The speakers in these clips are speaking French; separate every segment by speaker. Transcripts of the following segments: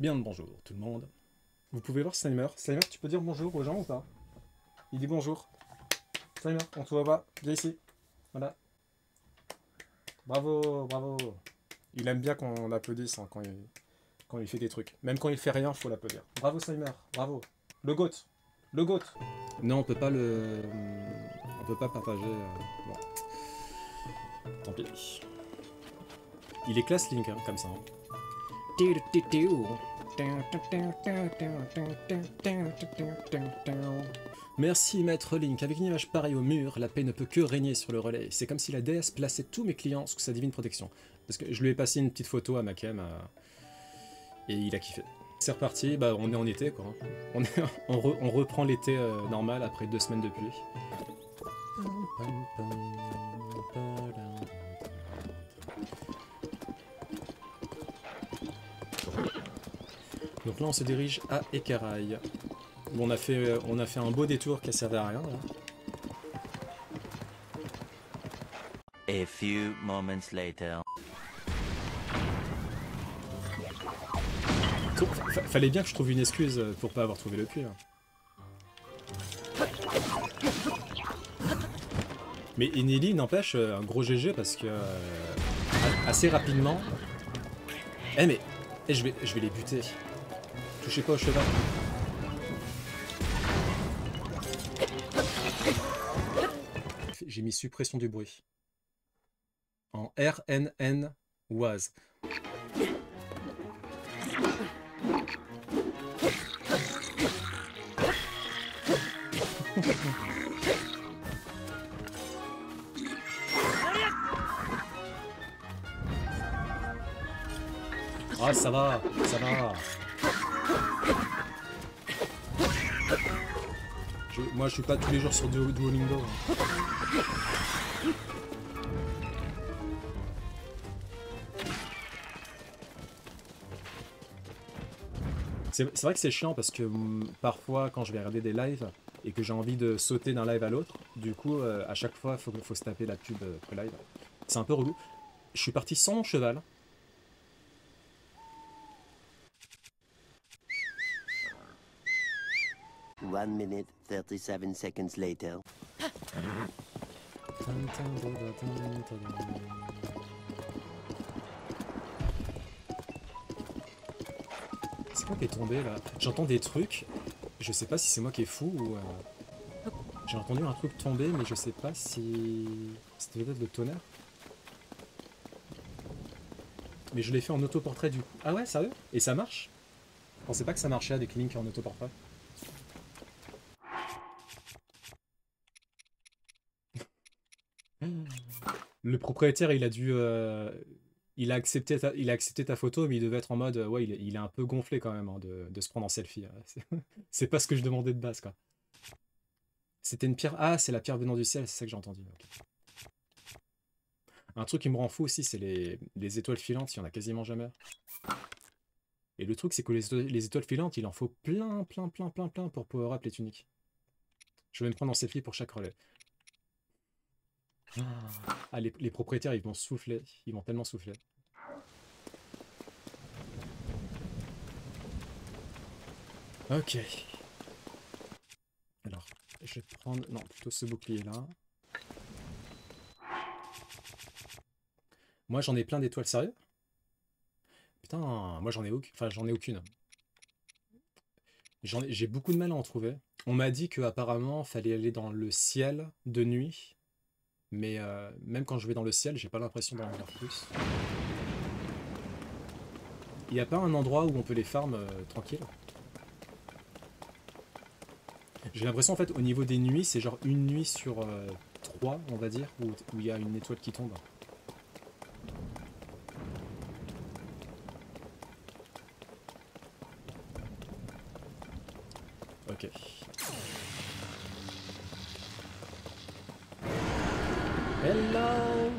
Speaker 1: Bien le bonjour tout le monde. Vous pouvez voir Slimer. Slimer, tu peux dire bonjour aux gens ou pas? Il dit bonjour. Slimer, on te voit pas. Viens ici. Voilà. Bravo, bravo. Il aime bien qu'on applaudisse hein, quand il fait des trucs. Même quand il fait rien, faut l'applaudir. Bravo Slimer, bravo. Le GOAT. Le GOAT. Non, on peut pas le... On peut pas partager... Bon. Tant pis. Il est classe Link, hein, comme ça. Hein. Merci maître Link, avec une image pareille au mur, la paix ne peut que régner sur le relais. C'est comme si la déesse plaçait tous mes clients sous sa divine protection. Parce que je lui ai passé une petite photo à Makem et il a kiffé. C'est reparti, bah on est en été quoi. On reprend l'été normal après 2 semaines de pluie. Donc là on se dirige à Ekaraï. Bon, on a fait un beau détour qui a servi à rien là.
Speaker 2: A few moments later.
Speaker 1: Fallait bien que je trouve une excuse pour pas avoir trouvé le puits. Là. Mais Eneli n'empêche un gros GG parce que assez rapidement. Je vais les buter. Touchez pas au cheval. J'ai mis suppression du bruit. En RNN was. Ah ça va, ça va. Moi je suis pas tous les jours sur Duolingo. C'est vrai que c'est chiant parce que parfois quand je vais regarder des lives et que j'ai envie de sauter d'un live à l'autre, du coup à chaque fois faut se taper la pub pré-live. C'est un peu relou. Je suis parti sans mon cheval.
Speaker 2: One minute, 37 seconds later.
Speaker 1: C'est quoi qui est tombé là? J'entends des trucs. Je sais pas si c'est moi qui est fou ou... J'ai entendu un truc tomber mais je sais pas si... C'était peut-être le tonnerre. Mais je l'ai fait en autoportrait du coup. Ah ouais, sérieux? Et ça marche? Je pensais pas que ça marchait avec Link en autoportrait. Le propriétaire, il a dû... il a accepté ta photo, mais il devait être en mode... ouais, il est un peu gonflé quand même hein, de se prendre en selfie. C'est pas ce que je demandais de base, quoi. C'était une pierre... Ah, c'est la pierre venant du ciel, c'est ça que j'ai entendu. Okay. Un truc qui me rend fou aussi, c'est les étoiles filantes, il y en a quasiment jamais. Et le truc, c'est que les étoiles filantes, il en faut plein pour power up les tuniques. Je vais me prendre en selfie pour chaque relais. Ah, les propriétaires, ils vont souffler. Ils vont tellement souffler. Ok. Alors, je vais prendre... Non, plutôt ce bouclier-là. Moi, j'en ai plein d'étoiles, sérieux? Putain, moi, j'en ai aucune. Enfin, j'en ai aucune. J'ai beaucoup de mal à en trouver. On m'a dit qu'apparemment, fallait aller dans le ciel de nuit. Mais même quand je vais dans le ciel, j'ai pas l'impression d'en avoir plus. Il n'y a pas un endroit où on peut les farm tranquille? J'ai l'impression en fait au niveau des nuits, c'est genre une nuit sur 3 on va dire, où il y a une étoile qui tombe. Ok. Hello!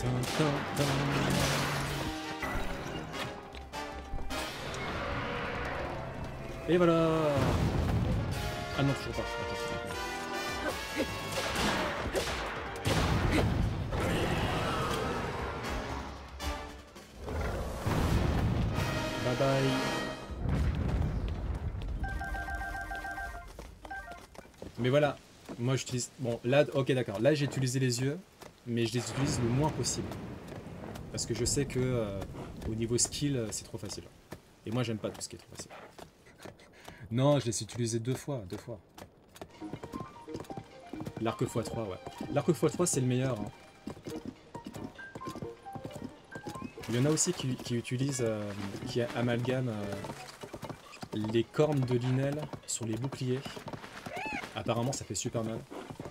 Speaker 1: Tin, tin, tin. Et voilà. Ah non, toujours pas. Attends. Bye bye. Mais voilà, moi j'utilise... Bon, là, ok d'accord, là j'ai utilisé les yeux, mais je les utilise le moins possible. Parce que je sais que au niveau skill, c'est trop facile. Et moi j'aime pas tout ce qui est trop facile. Non, je les ai utilisés deux fois. L'arc x3, ouais. L'arc x3 c'est le meilleur. Hein. Il y en a aussi qui utilisent, qui amalgament les cornes de Linel sur les boucliers. Apparemment ça fait super mal.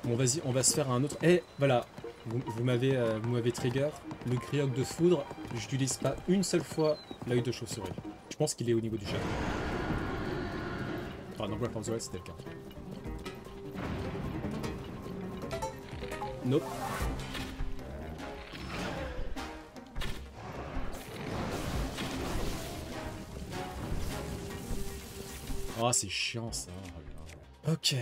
Speaker 1: Bon vas-y, on va se faire un autre... Eh, voilà, vous m'avez trigger. Le Griok de foudre, j'utilise pas une seule fois l'œil de chauve-souris. Je pense qu'il est au niveau du château. Enfin, dans Breath of the Wild, c'était le cas. Nope. Oh, c'est chiant ça. Ok.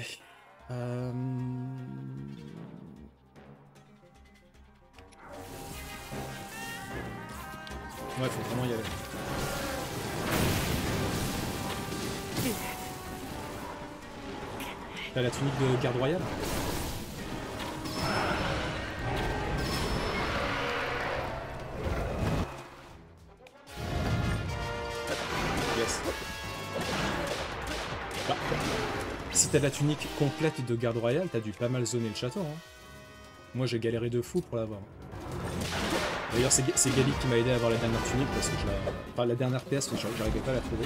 Speaker 1: Ouais, faut vraiment y aller. T'as la tunique de garde royale? Yes. Bah, si t'as la tunique complète de garde royale, t'as dû pas mal zoner le château. Hein. Moi j'ai galéré de fou pour l'avoir. D'ailleurs c'est Gali qui m'a aidé à avoir la dernière tunique parce que je la... Enfin la dernière pièce, j'arrivais pas à la trouver.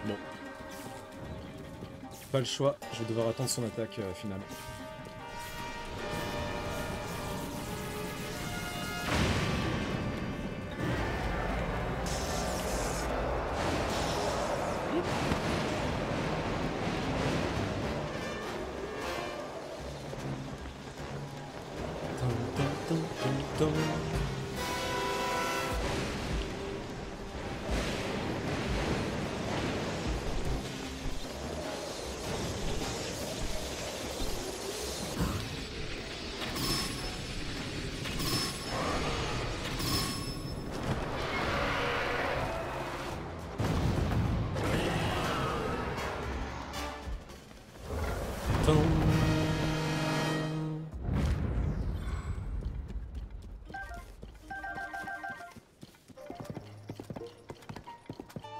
Speaker 1: Bon. Pas le choix, je vais devoir attendre son attaque finale.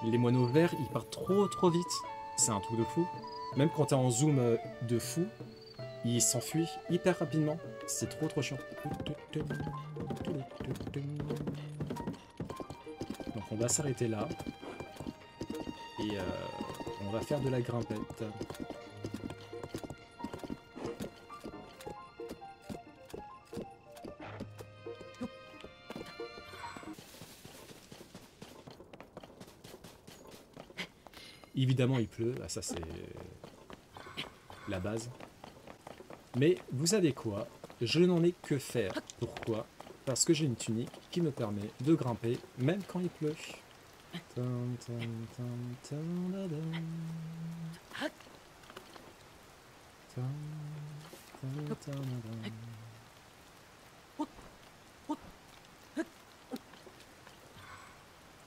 Speaker 1: Les moineaux verts, ils partent trop vite. C'est un truc de fou. Même quand t'es en zoom de fou, ils s'enfuient hyper rapidement. C'est trop chiant. Donc on va s'arrêter là. Et on va faire de la grimpette. Évidemment, il pleut. Ah, ça, c'est la base. Mais vous savez quoi? Je n'en ai que faire. Pourquoi? Parce que j'ai une tunique qui me permet de grimper même quand il pleut.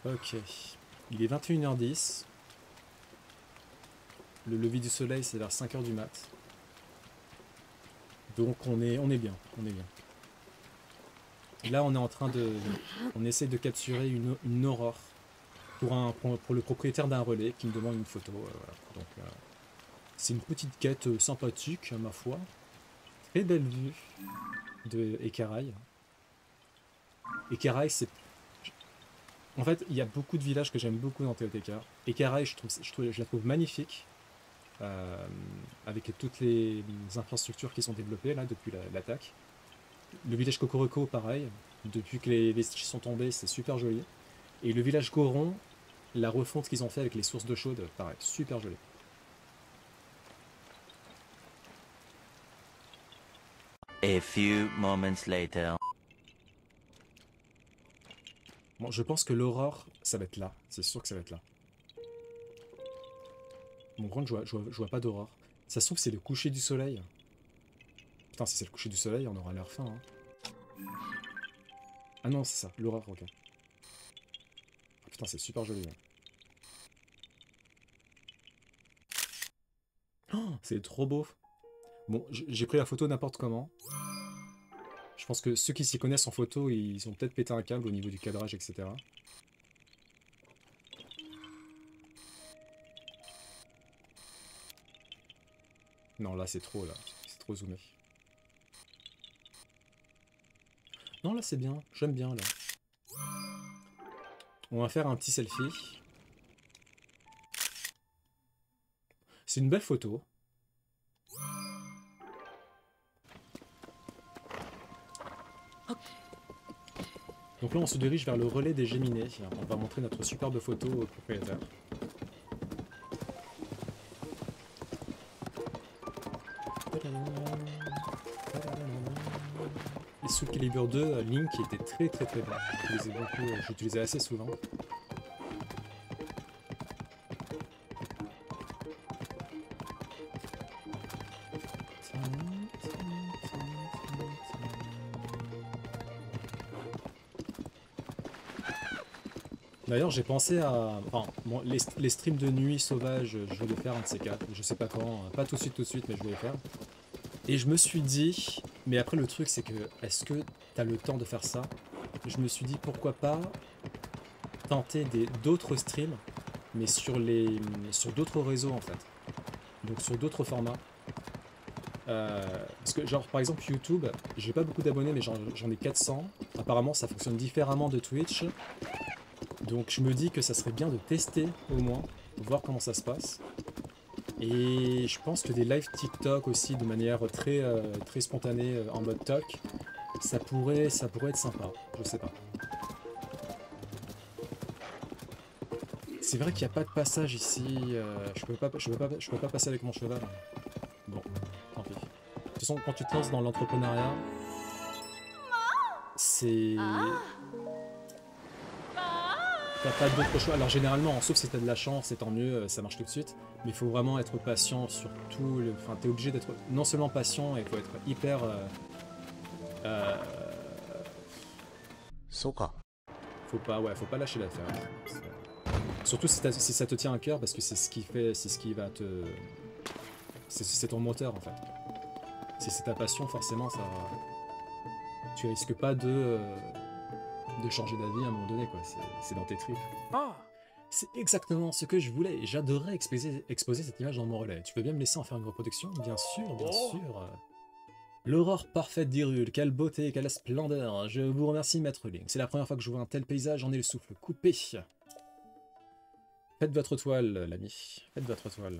Speaker 1: Ok. Il est 21h10. Le lever du soleil, c'est vers 5h du mat. Donc on est bien, on est bien. Et là on est en train de... On essaie de capturer une aurore pour le propriétaire d'un relais qui me demande une photo. Voilà. Donc c'est une petite quête sympathique, ma foi. Très belle vue de Ekarai. Ekarai, c'est... En fait, il y a beaucoup de villages que j'aime beaucoup dans TOTK. Ekarai, je la trouve magnifique. Avec toutes les infrastructures qui sont développées là depuis l'attaque. Le village Kokoroko, pareil. Depuis que les vestiges sont tombés, c'est super joli. Et le village Goron, la refonte qu'ils ont fait avec les sources d'eau chaude, pareil, super joli.
Speaker 2: A few moments later.
Speaker 1: Bon, je pense que l'aurore, ça va être là. C'est sûr que ça va être là. Bon, grand, je vois pas d'aurore. Ça se trouve, c'est le coucher du soleil. Putain, si c'est le coucher du soleil, on aura l'air fin. Hein. Ah non, c'est ça, l'aurore, ok. Ah, putain, c'est super joli. Là. Oh, c'est trop beau. Bon, j'ai pris la photo n'importe comment. Je pense que ceux qui s'y connaissent en photo, ils ont peut-être pété un câble au niveau du cadrage, etc. Non, là, c'est trop, là. C'est trop zoomé. Non, là, c'est bien. J'aime bien, là. On va faire un petit selfie. C'est une belle photo. Donc là, on se dirige vers le relais des Géminés. On va montrer notre superbe photo au propriétaire. Et Soul Calibur 2, Link qui était très bon. J'utilisais assez souvent. D'ailleurs, j'ai pensé à... Enfin, bon, les streams de nuit sauvage, je vais les faire un de ces quatre. Je sais pas quand, pas tout de suite, mais je vais les faire. Et je me suis dit... Mais après, le truc, c'est que... Est-ce que t'as le temps de faire ça? Je me suis dit, pourquoi pas tenter d'autres streams, mais sur d'autres réseaux, en fait. Donc, sur d'autres formats. Parce que, genre, par exemple, YouTube, j'ai pas beaucoup d'abonnés, mais j'en ai 400. Apparemment, ça fonctionne différemment de Twitch. Donc je me dis que ça serait bien de tester au moins, voir comment ça se passe. Et je pense que des lives TikTok aussi de manière très spontanée en mode talk, ça pourrait être sympa, je sais pas. C'est vrai qu'il n'y a pas de passage ici, je peux pas passer avec mon cheval. Bon, tant pis. De toute façon, quand tu te lances dans l'entrepreneuriat, c'est... T'as pas d'autre choix. Alors généralement, sauf si t'as de la chance, c'est tant mieux, ça marche tout de suite. Mais il faut vraiment être patient sur tout. Enfin, t'es obligé d'être non seulement patient, il faut être hyper.
Speaker 3: Soka.
Speaker 1: Faut pas lâcher l'affaire. Surtout si ça te tient à cœur, parce que c'est ce qui va te. C'est ton moteur en fait. Si c'est ta passion, forcément, ça. Tu risques pas de changer d'avis à un moment donné, quoi. C'est dans tes tripes. Ah, c'est exactement ce que je voulais. J'adorerais exposer cette image dans mon relais. Tu peux bien me laisser en faire une reproduction? Bien sûr, bien sûr. L'aurore parfaite d'Hyrule, quelle beauté, quelle splendeur. Je vous remercie, Maître Link. C'est la première fois que je vois un tel paysage, j'en ai le souffle coupé. Faites votre toile, l'ami. Faites votre toile.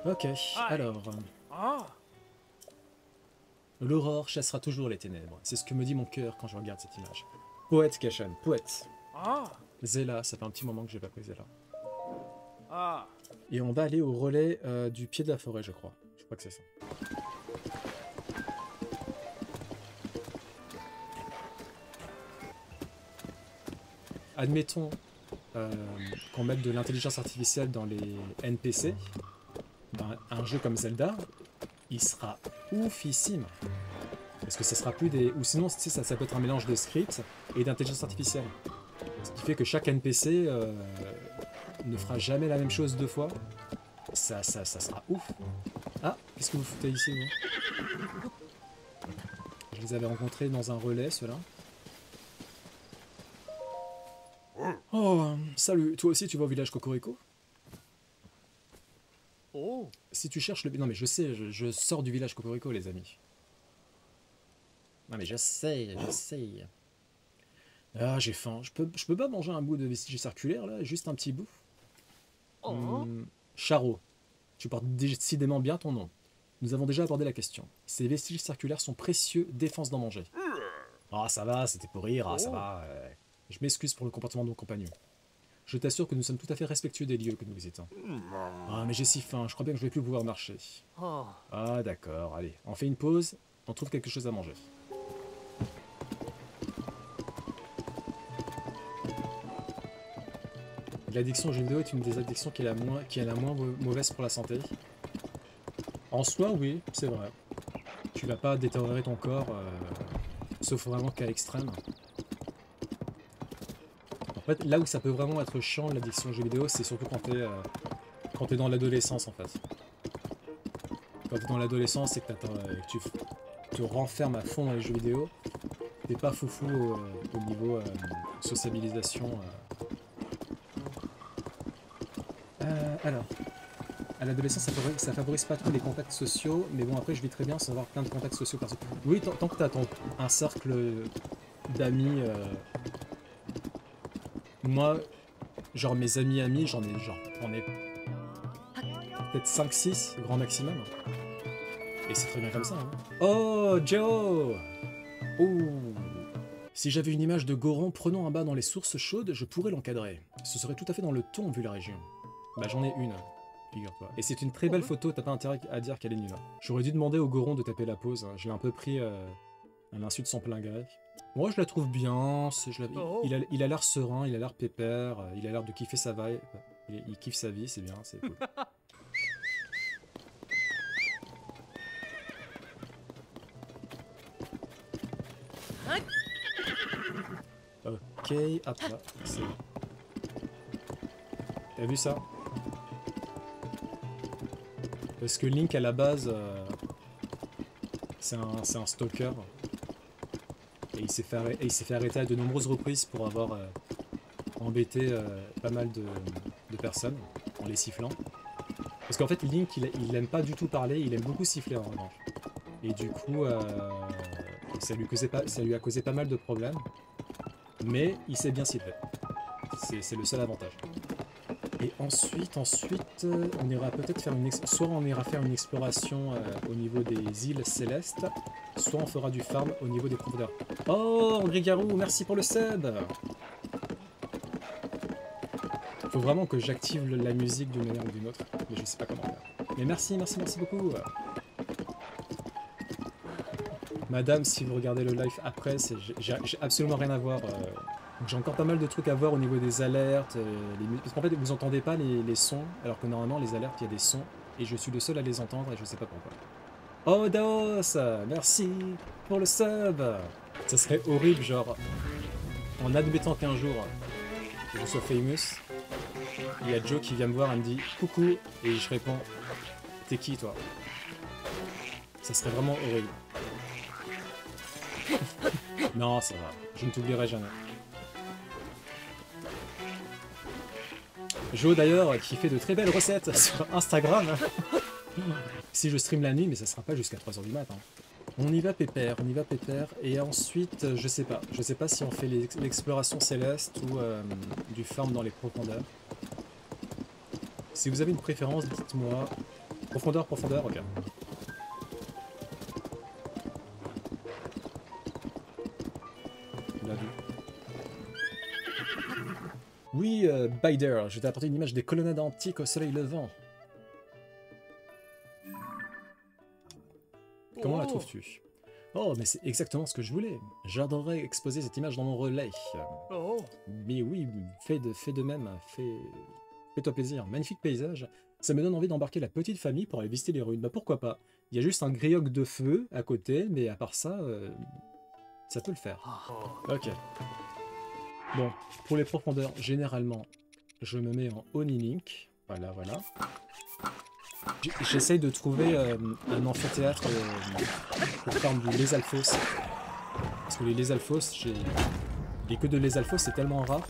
Speaker 1: Ok, alors... L'aurore chassera toujours les ténèbres. C'est ce que me dit mon cœur quand je regarde cette image. Poète, Kashan, poète. Zéla, ça fait un petit moment que j'ai pas pris Zéla. Et on va aller au relais du pied de la forêt, je crois. Je crois que c'est ça. Admettons qu'on mette de l'intelligence artificielle dans les NPC. Dans un jeu comme Zelda, il sera oufissime. Parce que ça sera plus des... Ou sinon, ça peut être un mélange de script et d'intelligence artificielle. Ce qui fait que chaque NPC ne fera jamais la même chose 2 fois, ça sera ouf. Ah, qu'est-ce que vous foutez ici, vous? Je les avais rencontrés dans un relais, ceux-là. Oh, salut, toi aussi tu vas au village Cocorico?
Speaker 3: Oh.
Speaker 1: Si tu cherches le... Non mais je sais, je sors du village Cocorico, les amis. Non mais je sais. Ah, j'ai faim. Je peux pas manger un bout de vestige circulaire, là? Juste un petit bout?
Speaker 3: Oh.
Speaker 1: Charo, tu portes décidément bien ton nom. Nous avons déjà abordé la question. Ces vestiges circulaires sont précieux, défense d'en manger. Ah, ça va, c'était pour rire, ah, ça va. Je m'excuse pour le comportement de mon compagnon. Je t'assure que nous sommes tout à fait respectueux des lieux que nous visitons. Ah, mais j'ai si faim, je crois bien que je vais plus pouvoir marcher.
Speaker 3: Oh.
Speaker 1: Ah, d'accord, allez, on fait une pause, on trouve quelque chose à manger. L'addiction aux jeux vidéo est une des addictions qui est la moins mauvaise pour la santé. En soi, oui, c'est vrai. Tu vas pas détériorer ton corps, sauf vraiment qu'à l'extrême. En fait, là où ça peut vraiment être chiant, l'addiction aux jeux vidéo, c'est surtout quand t'es dans l'adolescence, en fait. Quand t'es dans l'adolescence et que tu te renfermes à fond dans les jeux vidéo, t'es pas foufou au niveau sociabilisation. Alors, à l'adolescence, ça favorise pas trop les contacts sociaux, mais bon, après, je vis très bien sans avoir plein de contacts sociaux. Oui, tant que t'as un cercle d'amis... Moi, genre mes amis, j'en ai peut-être 5-6, grand maximum. Et c'est très bien comme ça. Hein. Oh, Joe! Oh! Si j'avais une image de Goron prenant un bain dans les sources chaudes, je pourrais l'encadrer. Ce serait tout à fait dans le ton vu la région. Bah j'en ai une, figure-toi. Et c'est une très belle photo, t'as pas intérêt à dire qu'elle est nulle. J'aurais dû demander au Goron de taper la pause, hein. Je l'ai un peu pris à l'insu de son plein gré. Moi je la trouve bien, il a l'air serein, il a l'air pépère, il a l'air de kiffer sa vie, il kiffe sa vie, c'est bien, c'est cool. Ok, hop là, c'est... T'as vu ça? Parce que Link à la base, c'est un stalker. Et il s'est fait arrêter à de nombreuses reprises pour avoir embêté pas mal de personnes en les sifflant. Parce qu'en fait Link il aime pas du tout parler, il aime beaucoup siffler en revanche. Et du coup ça lui a causé pas mal de problèmes. Mais il sait bien siffler. C'est le seul avantage. Et ensuite, on ira peut-être faire soit on ira faire une exploration au niveau des îles célestes, soit on fera du farm au niveau des profondeurs. Oh, André Garou, merci pour le sub. Faut vraiment que j'active la musique d'une manière ou d'une autre, mais je sais pas comment faire. Mais merci beaucoup. Madame, si vous regardez le live après, j'ai absolument rien à voir. J'ai encore pas mal de trucs à voir au niveau des alertes, parce qu'en fait vous entendez pas les sons, alors que normalement les alertes il y a des sons, et je suis le seul à les entendre et je sais pas pourquoi. Oh Daos, merci pour le sub. Ça serait horrible, genre, en admettant qu'un jour je sois famous, il y a Joe qui vient me voir et me dit coucou, et je réponds t'es qui toi? Ça serait vraiment horrible. Non, ça va, je ne t'oublierai jamais. Joe d'ailleurs qui fait de très belles recettes sur Instagram. Si je stream la nuit, mais ça sera pas jusqu'à 3h du matin. On y va pépère, et ensuite je sais pas si on fait l'exploration céleste ou du farm dans les profondeurs. Si vous avez une préférence, dites-moi. Profondeur, ok. On l'a vu. Oui, Bider, je t'ai apporté une image des colonnades antiques au soleil levant. Comment la trouves-tu? Oh, mais c'est exactement ce que je voulais. J'adorerais exposer cette image dans mon relais.
Speaker 3: Oh.
Speaker 1: Mais oui, fais de même, fais-toi plaisir. Magnifique paysage. Ça me donne envie d'embarquer la petite famille pour aller visiter les ruines. Bah pourquoi pas? Il y a juste un grioc de feu à côté, mais à part ça, ça peut le faire. Ok. Bon, pour les profondeurs, généralement, je me mets en Oni Link. Voilà, voilà. J'essaye de trouver un amphithéâtre pour faire du Lézalfos. Parce que les Lézalfos, les queues de Lézalfos, c'est tellement rare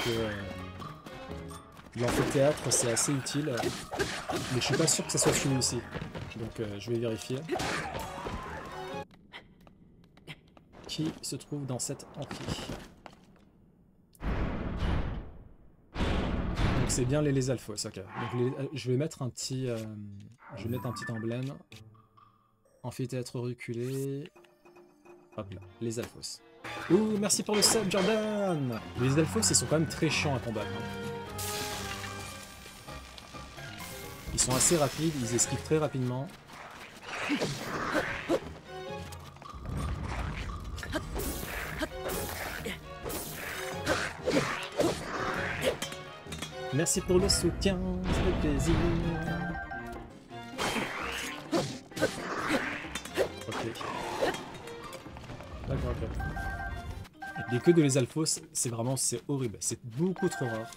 Speaker 1: que l'amphithéâtre, c'est assez utile. Mais je suis pas sûr que ça soit celui-ci. Donc je vais vérifier. Qui se trouve dans cette amphi? Donc c'est bien les Lézalfos, ok. Donc je vais mettre un petit, emblème. Amphithéâtre reculé. Hop là, les Alphos. Ouh, merci pour le sub, Jordan. Les Alphos, ils sont quand même très chiants à combattre. Ils sont assez rapides, ils esquivent très rapidement. Merci pour le soutien, ça fait plaisir. Ok. D'accord, ok. Les queues de les alphos, c'est horrible. C'est beaucoup trop rare.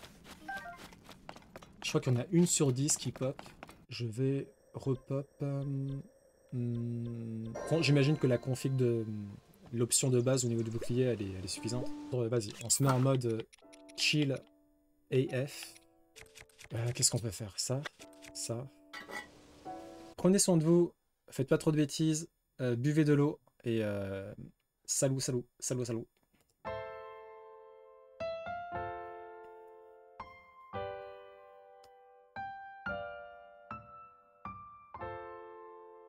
Speaker 1: Je crois qu'il y en a 1 sur 10 qui pop. Je vais repop. J'imagine que la config de l'option de base au niveau du bouclier, elle est suffisante. Vas-y, on se met en mode chill AF. Qu'est-ce qu'on peut faire? Ça. Prenez soin de vous, faites pas trop de bêtises, buvez de l'eau et salut.